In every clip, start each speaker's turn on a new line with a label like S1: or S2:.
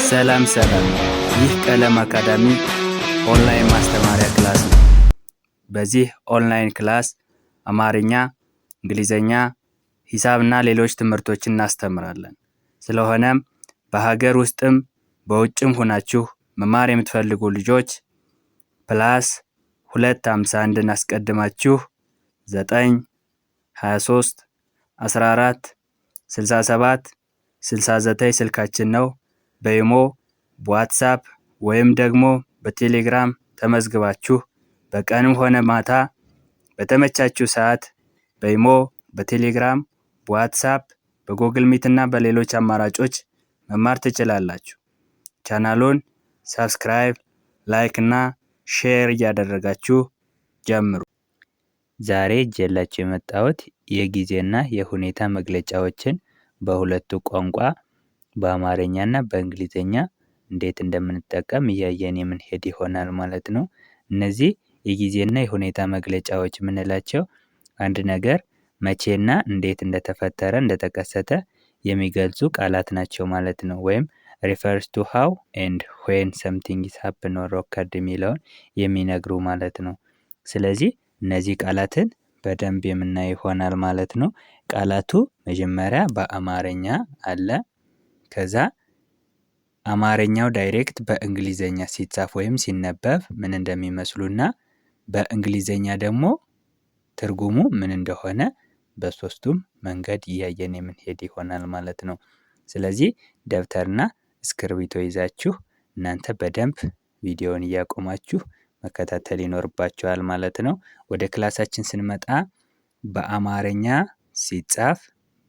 S1: ሰላም ይህ ቀለም አካዳሚ ኦንላይን ማስተማሪያ ክላስ ነው። በዚህ ኦንላይን ክላስ አማርኛ፣ እንግሊዘኛ፣ ሂሳብና ሌሎች ትምህርቶችን እናስተምራለን። ስለሆነም በሀገር ውስጥም በውጭም ሆናችሁ መማር የምትፈልጉ ልጆች +251 አስቀድማችሁ 9 23 14 67 69 ስልካችን ነው። በኢሞ፣ በዋትስአፕ ወይም ደግሞ በቴሌግራም ተመዝግባችሁ በቀንም ሆነ ማታ በተመቻችሁ ሰዓት በኢሞ፣ በቴሌግራም፣ በዋትስአፕ፣ በጉግል ሚት እና በሌሎች አማራጮች መማር ትችላላችሁ። ቻናሉን ሰብስክራይብ፣ ላይክ እና ሼር እያደረጋችሁ ጀምሩ። ዛሬ ይዤላችሁ የመጣሁት የጊዜና የሁኔታ መግለጫዎችን በሁለቱ ቋንቋ በአማርኛና በእንግሊዘኛ እንዴት እንደምንጠቀም እያየን የምንሄድ ይሆናል ማለት ነው። እነዚህ የጊዜና የሁኔታ መግለጫዎች የምንላቸው አንድ ነገር መቼና እንዴት እንደተፈጠረ እንደተከሰተ የሚገልጹ ቃላት ናቸው ማለት ነው። ወይም refers to how and when something is happened or occurred የሚለውን የሚነግሩ ማለት ነው። ስለዚህ እነዚህ ቃላትን በደንብ የምናይ ይሆናል ማለት ነው። ቃላቱ መጀመሪያ በአማርኛ አለ። ከዛ አማርኛው ዳይሬክት በእንግሊዘኛ ሲጻፍ ወይም ሲነበብ ምን እንደሚመስሉና በእንግሊዘኛ ደግሞ ትርጉሙ ምን እንደሆነ በሶስቱም መንገድ እያየን የምንሄድ ይሆናል ማለት ነው። ስለዚህ ደብተርና እስክርቢቶ ይዛችሁ እናንተ በደንብ ቪዲዮውን እያቆማችሁ መከታተል ይኖርባችኋል ማለት ነው። ወደ ክላሳችን ስንመጣ በአማርኛ ሲጻፍ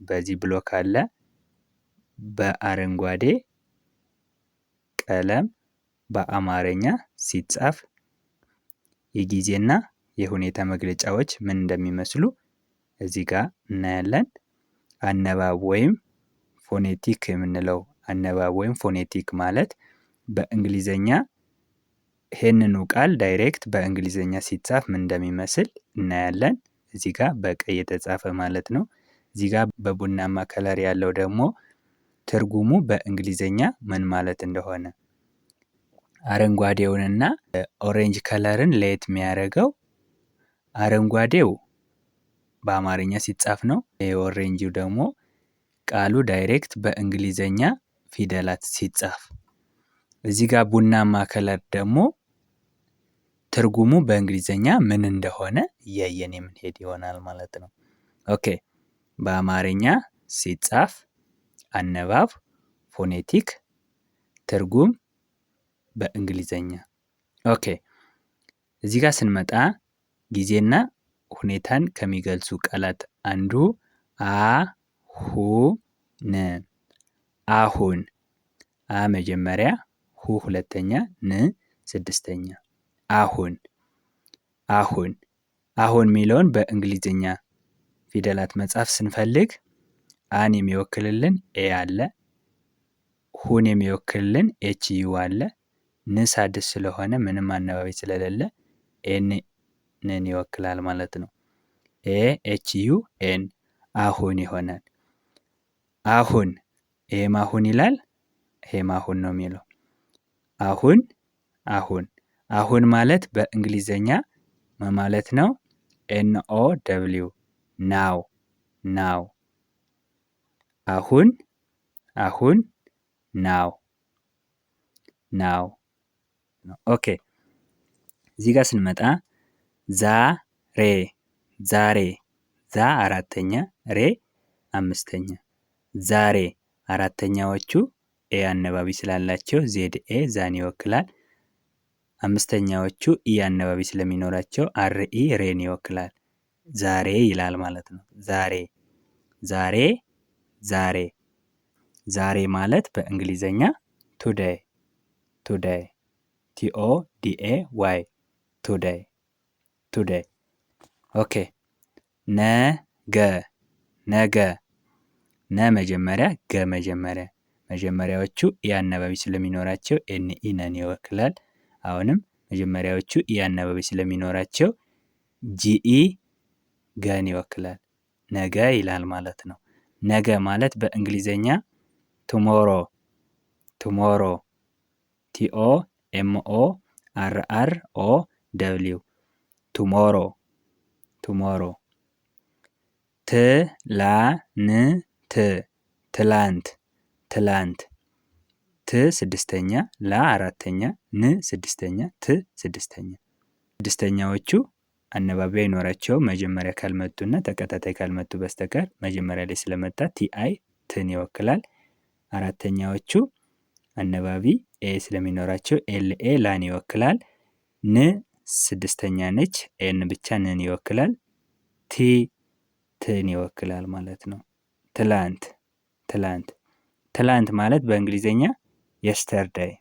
S1: በዚህ ብሎክ አለ። በአረንጓዴ ቀለም በአማርኛ ሲጻፍ የጊዜና የሁኔታ መግለጫዎች ምን እንደሚመስሉ እዚህ ጋር እናያለን። አነባብ ወይም ፎኔቲክ የምንለው አነባብ ወይም ፎኔቲክ ማለት በእንግሊዘኛ ይሄንኑ ቃል ዳይሬክት በእንግሊዘኛ ሲጻፍ ምን እንደሚመስል እናያለን። እዚህ ጋር በቀይ የተጻፈ ማለት ነው። እዚህ ጋር በቡናማ ከለር ያለው ደግሞ ትርጉሙ በእንግሊዘኛ ምን ማለት እንደሆነ አረንጓዴውንና ኦሬንጅ ከለርን ለየት የሚያደርገው አረንጓዴው በአማርኛ ሲጻፍ ነው። የኦሬንጂው ደግሞ ቃሉ ዳይሬክት በእንግሊዘኛ ፊደላት ሲጻፍ፣ እዚህ ጋር ቡናማ ከለር ደግሞ ትርጉሙ በእንግሊዘኛ ምን እንደሆነ እያየን የምንሄድ ይሆናል ማለት ነው። ኦኬ፣ በአማርኛ ሲጻፍ አነባብ ፎኔቲክ፣ ትርጉም በእንግሊዘኛ። ኦኬ፣ እዚህ ጋር ስንመጣ ጊዜና ሁኔታን ከሚገልጹ ቃላት አንዱ አሁን። አሁን አ መጀመሪያ፣ ሁ ሁለተኛ፣ ን ስድስተኛ። አሁን አሁን አሁን የሚለውን በእንግሊዘኛ ፊደላት መጻፍ ስንፈልግ አን የሚወክልልን ኤ አለ። ሁን የሚወክልልን ኤች ዩ አለ። ን ሳድስ ስለሆነ ምንም አነባቢ ስለሌለ ኤንን ይወክላል ማለት ነው። ኤ ኤች ዩ ኤን አሁን ይሆናል። አሁን ኤም አሁን ይላል፣ ኤም አሁን ነው የሚለው። አሁን አሁን አሁን ማለት በእንግሊዘኛ ማለት ነው ኤን ኦ ደብሊው ናው ናው። አሁን አሁን ናው ናው። ኦኬ፣ እዚህ ጋር ስንመጣ ዛሬ ዛሬ ዛ አራተኛ፣ ሬ አምስተኛ። ዛሬ አራተኛዎቹ ኤ አነባቢ ስላላቸው ዜድ ኤ ዛን ይወክላል። አምስተኛዎቹ ኢ አነባቢ ስለሚኖራቸው አር ኢ ሬን ይወክላል። ዛሬ ይላል ማለት ነው። ዛሬ ዛሬ ዛሬ ዛሬ ማለት በእንግሊዘኛ ቱዴይ ቱዴይ ቲኦ ዲኤ ዋይ ቱዴይ ቱዴይ። ኦኬ፣ ነገ ነገ ነ መጀመሪያ፣ ገ መጀመሪያ። መጀመሪያዎቹ ኢ አነባቢ ስለሚኖራቸው ኤን ኢ ነን ይወክላል። አሁንም መጀመሪያዎቹ ኢ አነባቢ ስለሚኖራቸው ጂኢ ገን ይወክላል። ነገ ይላል ማለት ነው። ነገ ማለት በእንግሊዘኛ ቱሞሮ ቱሞሮ ቲኦ ኤምኦ አርአርኦ ደብሊው ቱሞሮ ቱሞሮ። ትላንት ትላንት ትላንት ት ስድስተኛ ላ አራተኛ ን ስድስተኛ ት ስድስተኛ። ስድስተኛዎቹ አነባቢ አይኖራቸውም መጀመሪያ ካልመጡና ተከታታይ ካልመጡ በስተቀር መጀመሪያ ላይ ስለመጣ ቲአይ ትን ይወክላል። አራተኛዎቹ አነባቢ ኤ ስለሚኖራቸው ኤልኤ ላን ይወክላል። ን ስድስተኛ ነች፣ ኤን ብቻ ንን ይወክላል። ቲ ትን ይወክላል ማለት ነው። ትላንት ትላንት ትላንት ማለት በእንግሊዘኛ የስተርዳይ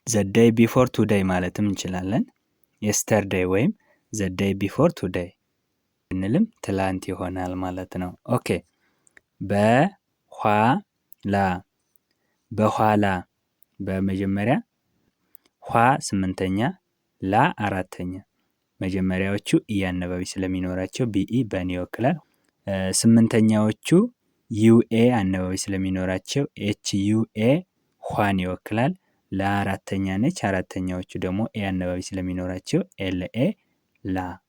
S1: ዘዳይ ቢፎር ቱዳይ ማለትም እንችላለን። የስተርዳይ ወይም ዘዳይ ቢፎር ቱዳይ ብንልም ትላንት ይሆናል ማለት ነው። ኦኬ በኋላ በኋላ በመጀመሪያ ኋ ስምንተኛ ላ አራተኛ መጀመሪያዎቹ ኢ አነባቢ ስለሚኖራቸው ቢኢ በን ይወክላል። ስምንተኛዎቹ ዩኤ አነባቢ ስለሚኖራቸው ኤች ዩኤ ኋን ይወክላል። ለአራተኛ ነች። አራተኛዎቹ ደግሞ ኤ አነባቢ ስለሚኖራቸው ኤልኤ ላ።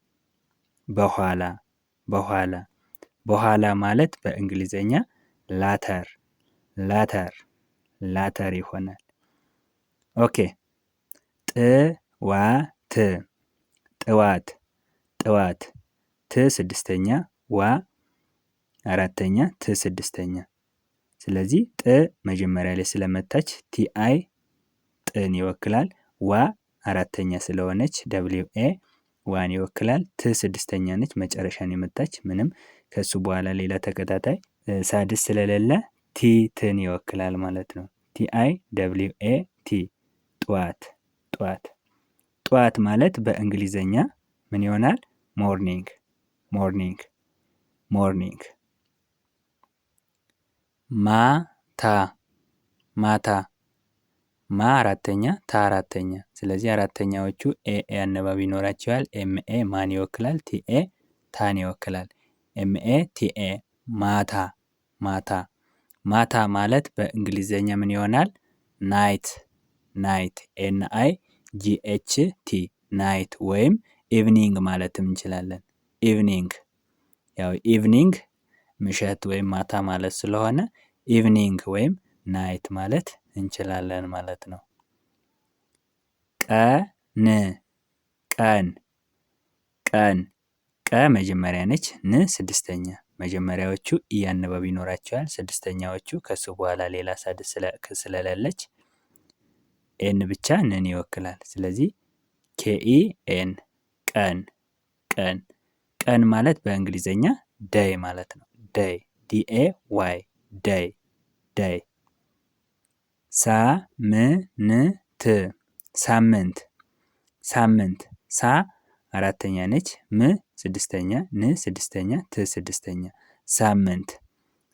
S1: በኋላ በኋላ በኋላ ማለት በእንግሊዘኛ ላተር ላተር ላተር ይሆናል። ኦኬ ጥዋት ጥዋት ጥዋት ት ስድስተኛ ዋ አራተኛ ት ስድስተኛ። ስለዚህ ጥ መጀመሪያ ላይ ስለመጣች ቲአይ ጥን ይወክላል። ዋ አራተኛ ስለሆነች ደብሊው ኤ ዋን ይወክላል። ት ስድስተኛ ነች፣ መጨረሻን የመጣች ምንም ከሱ በኋላ ሌላ ተከታታይ ሳድስ ስለሌለ ቲ ትን ይወክላል ማለት ነው። ቲአይ ደብሊው ኤ ቲ ጠዋት ጠዋት ጠዋት ማለት በእንግሊዘኛ ምን ይሆናል? ሞርኒንግ ሞርኒንግ ሞርኒንግ። ማታ ማታ ማ አራተኛ ታ አራተኛ። ስለዚህ አራተኛዎቹ ኤኤ አነባቢ ይኖራቸዋል። ኤምኤ ማን ይወክላል? ቲኤ ታን ይወክላል። ኤምኤ ቲኤ ማታ ማታ ማታ ማለት በእንግሊዘኛ ምን ይሆናል? ናይት ናይት ኤንአይ ጂኤች ቲ ናይት ወይም ኢቭኒንግ ማለትም እንችላለን። ኢቭኒንግ ያው ኢቭኒንግ ምሽት ወይም ማታ ማለት ስለሆነ ኢቭኒንግ ወይም ናይት ማለት እንችላለን ማለት ነው። ቀን ቀን ቀን ቀ መጀመሪያ ነች፣ ን ስድስተኛ። መጀመሪያዎቹ ኢ አነባቢ ይኖራቸዋል። ስድስተኛዎቹ ከሱ በኋላ ሌላ ሳድስ ስለሌለች ኤን ብቻ ንን ይወክላል። ስለዚህ ኬኢ ኤን ቀን ቀን ቀን ማለት በእንግሊዘኛ ዴይ ማለት ነው። ዴይ ዲኤ ዋይ ዴይ ዴይ። ሳምንት ሳምንት ሳምንት ሳ አራተኛ ነች፣ ም ስድስተኛ፣ ን ስድስተኛ፣ ት ስድስተኛ። ሳምንት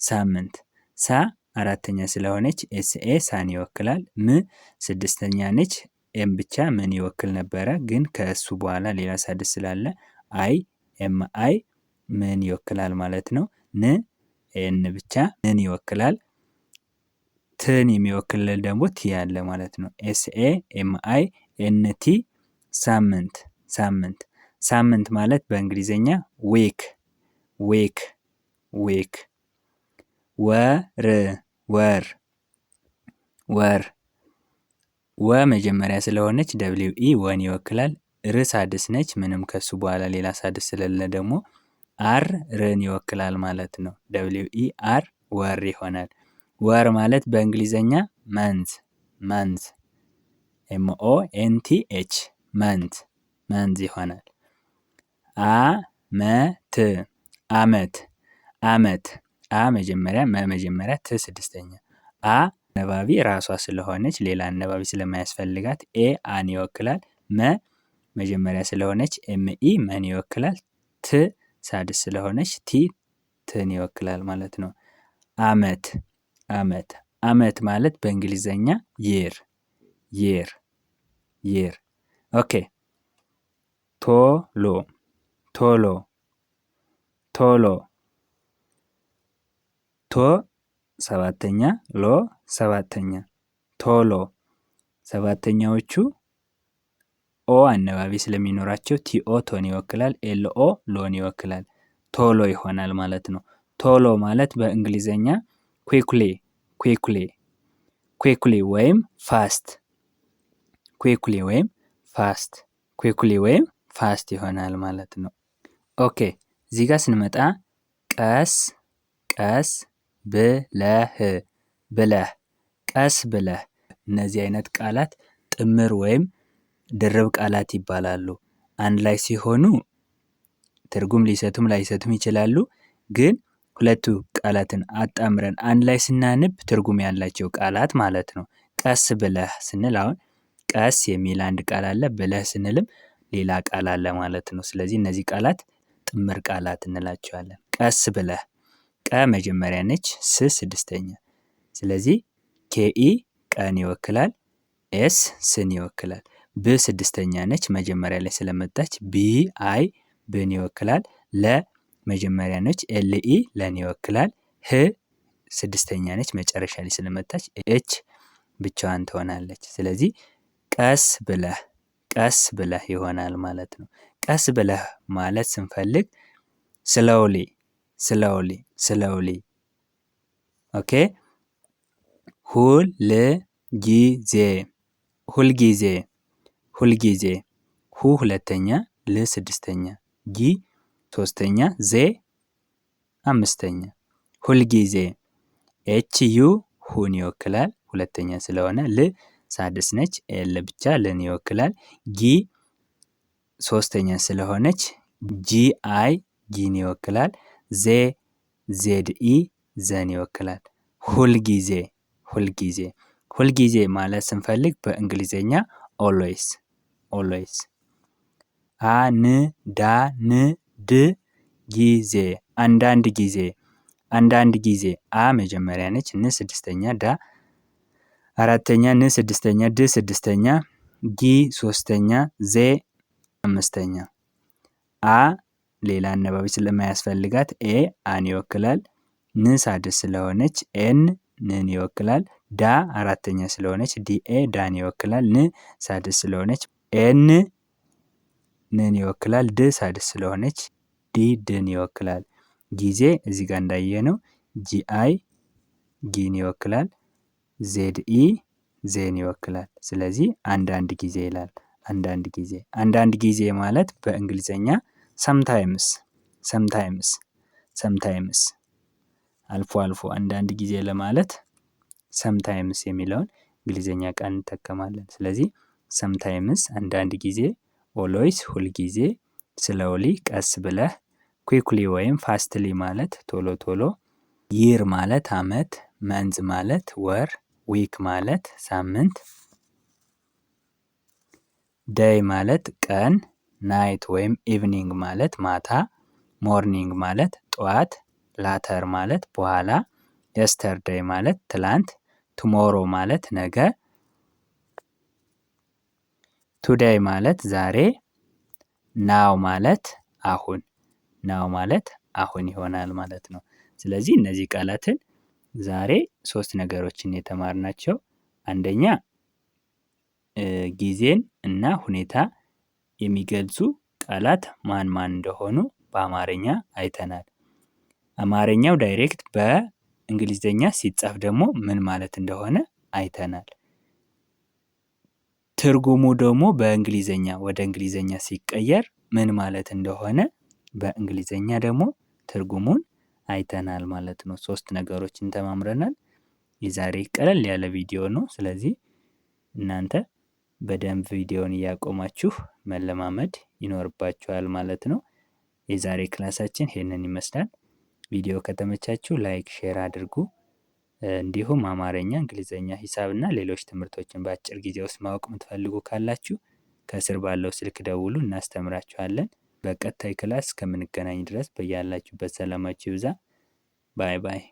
S1: ሳምንት ሳ አራተኛ ስለሆነች ኤስኤ ሳን ይወክላል። ም ስድስተኛ ነች፣ ኤም ብቻ ምን ይወክል ነበረ፣ ግን ከእሱ በኋላ ሌላ ሳድስ ስላለ አይ ኤም አይ ምን ይወክላል ማለት ነው። ን ኤን ብቻ ንን ይወክላል። ትን የሚወክልል ደግሞ ቲ ያለ ማለት ነው። ኤስኤ ኤም አይ ኤን ቲ ሳምንት ሳምንት ሳምንት ማለት በእንግሊዘኛ ዊክ ዊክ ዊክ። ወር ወር ወር ወ መጀመሪያ ስለሆነች ደብሊው ኢ ወን ይወክላል። ር ሳድስ ነች፣ ምንም ከሱ በኋላ ሌላ ሳድስ ስለሌለ ደግሞ አር ርን ይወክላል ማለት ነው። ደብሊው ኢ አር ወር ይሆናል። ወር ማለት በእንግሊዘኛ መንዝ መንዝ ኤምኦ ኤንቲ ኤች መንዝ መንዝ ይሆናል። አመት አመት አመት አ መጀመሪያ መጀመሪያ ት ስድስተኛ። አ አነባቢ ራሷ ስለሆነች ሌላ አነባቢ ስለማያስፈልጋት ኤ አን ይወክላል። መ መጀመሪያ ስለሆነች ኤምኢ መን ይወክላል። ት ሳድስ ስለሆነች ቲ ትን ይወክላል ማለት ነው። አመት አመት አመት ማለት በእንግሊዘኛ ይር ይር ይር። ኦኬ ቶሎ ቶሎ ቶሎ ቶ ሰባተኛ ሎ ሰባተኛ ቶሎ ሰባተኛዎቹ ኦ አነባቢ ስለሚኖራቸው ቲኦ ቶን ይወክላል። ኤልኦ ሎን ይወክላል። ቶሎ ይሆናል ማለት ነው። ቶሎ ማለት በእንግሊዘኛ ኩክሊ ወይም ፋስት ወይም ፋስት ይሆናል ማለት ነው። ኦኬ እዚህ ጋር ስንመጣ ቀስ ብለህ ቀስ ብለህ እነዚህ አይነት ቃላት ጥምር ወይም ድርብ ቃላት ይባላሉ። አንድ ላይ ሲሆኑ ትርጉም ሊሰጡም ላይሰጡም ይችላሉ። ግን ሁለቱ ቃላትን አጣምረን አንድ ላይ ስናነብ ትርጉም ያላቸው ቃላት ማለት ነው። ቀስ ብለህ ስንል አሁን ቀስ የሚል አንድ ቃል አለ፣ ብለህ ስንልም ሌላ ቃል አለ ማለት ነው። ስለዚህ እነዚህ ቃላት ጥምር ቃላት እንላቸዋለን። ቀስ ብለህ ቀ መጀመሪያ ነች፣ ስ ስድስተኛ። ስለዚህ ኬኢ ቀን ይወክላል፣ ኤስ ስን ይወክላል። ብ ስድስተኛ ነች መጀመሪያ ላይ ስለመጣች ቢ አይ ብን ይወክላል። ለ መጀመሪያ ነች ኤልኢ ለን ይወክላል። ህ ስድስተኛ ነች መጨረሻ ላይ ስለመጣች ኤች ብቻዋን ትሆናለች። ስለዚህ ቀስ ብለህ ይሆናል ማለት ነው። ቀስ ብለህ ማለት ስንፈልግ ስሎውሊ ኦኬ። ሁልጊዜ ሁ ሁለተኛ፣ ል ስድስተኛ፣ ጊ ሶስተኛ፣ ዜ አምስተኛ። ሁልጊዜ ኤች ዩ ሁን ይወክላል ሁለተኛ ስለሆነ። ል ሳድስ ነች፣ ኤል ብቻ ልን ይወክላል። ጊ ሶስተኛ ስለሆነች ጂ አይ ጊን ይወክላል። ዜ ዜድ ኢ ዘን ይወክላል። ሁልጊዜ ማለት ስንፈልግ በእንግሊዘኛ ኦልዌይስ። አንዳንድ ጊዜ አንዳንድ ጊዜ አ መጀመሪያ ነች፣ ን ስድስተኛ፣ ዳ አራተኛ፣ ን ስድስተኛ፣ ድ ስድስተኛ፣ ጊ ሶስተኛ፣ ዜ አምስተኛ። አ ሌላ አነባቢ ስለማያስፈልጋት ኤ አን ይወክላል። ን ሳድስ ስለሆነች ኤን ንን ይወክላል። ዳ አራተኛ ስለሆነች ዲኤ ዳን ይወክላል። ን ሳድስ ስለሆነች ኤን ንን ይወክላል። ድ ሳድስ ስለሆነች ዲ ድን ይወክላል። ጊዜ እዚህ ጋር እንዳየነው ጂአይ ጊን ይወክላል። ዜድኢ ዜን ይወክላል። ስለዚህ አንዳንድ ጊዜ ይላል። አንዳንድ ጊዜ ማለት በእንግሊዘኛ ሰምታይምስ አልፎ አልፎ አንዳንድ ጊዜ ለማለት ሰምታይምስ የሚለውን እንግሊዘኛ ቃል እንጠቀማለን። ስለዚህ ሰምታይምስ አንዳንድ ጊዜ፣ ኦልዌይስ ሁልጊዜ፣ ስሎውሊ ቀስ ብለህ፣ ኩክሊ ወይም ፋስትሊ ማለት ቶሎ ቶሎ፣ ይር ማለት አመት፣ መንዝ ማለት ወር፣ ዊክ ማለት ሳምንት፣ ዴይ ማለት ቀን፣ ናይት ወይም ኢቭኒንግ ማለት ማታ፣ ሞርኒንግ ማለት ጠዋት፣ ላተር ማለት በኋላ፣ የስተርዴይ ማለት ትላንት፣ ቱሞሮ ማለት ነገ፣ ቱዴይ ማለት ዛሬ፣ ናው ማለት አሁን ይሆናል ማለት ነው። ስለዚህ እነዚህ ቃላትን ዛሬ 3 ነገሮችን የተማርናቸው፣ አንደኛ ጊዜን እና ሁኔታ የሚገልጹ ቃላት ማን እንደሆኑ በአማርኛ አይተናል። አማርኛው ዳይሬክት በእንግሊዘኛ ሲጻፍ ደግሞ ምን ማለት እንደሆነ አይተናል። ትርጉሙ ደግሞ በእንግሊዘኛ ወደ እንግሊዘኛ ሲቀየር ምን ማለት እንደሆነ በእንግሊዘኛ ደግሞ ትርጉሙን አይተናል ማለት ነው። 3 ነገሮችን ተማምረናል። የዛሬ ቀለል ያለ ቪዲዮ ነው። ስለዚህ እናንተ በደንብ ቪዲዮውን እያቆማችሁ መለማመድ ይኖርባችኋል ማለት ነው። የዛሬ ክላሳችን ይሄንን ይመስላል። ቪዲዮ ከተመቻችሁ ላይክ፣ ሼር አድርጉ። እንዲሁም አማርኛ፣ እንግሊዘኛ፣ ሂሳብና ሌሎች ትምህርቶችን በአጭር ጊዜ ውስጥ ማወቅ የምትፈልጉ ካላችሁ ከስር ባለው ስልክ ደውሉ፣ እናስተምራችኋለን። በቀጣይ ክላስ እስከምንገናኝ ድረስ በያላችሁበት ሰላማችሁ ይብዛ። ባይ ባይ።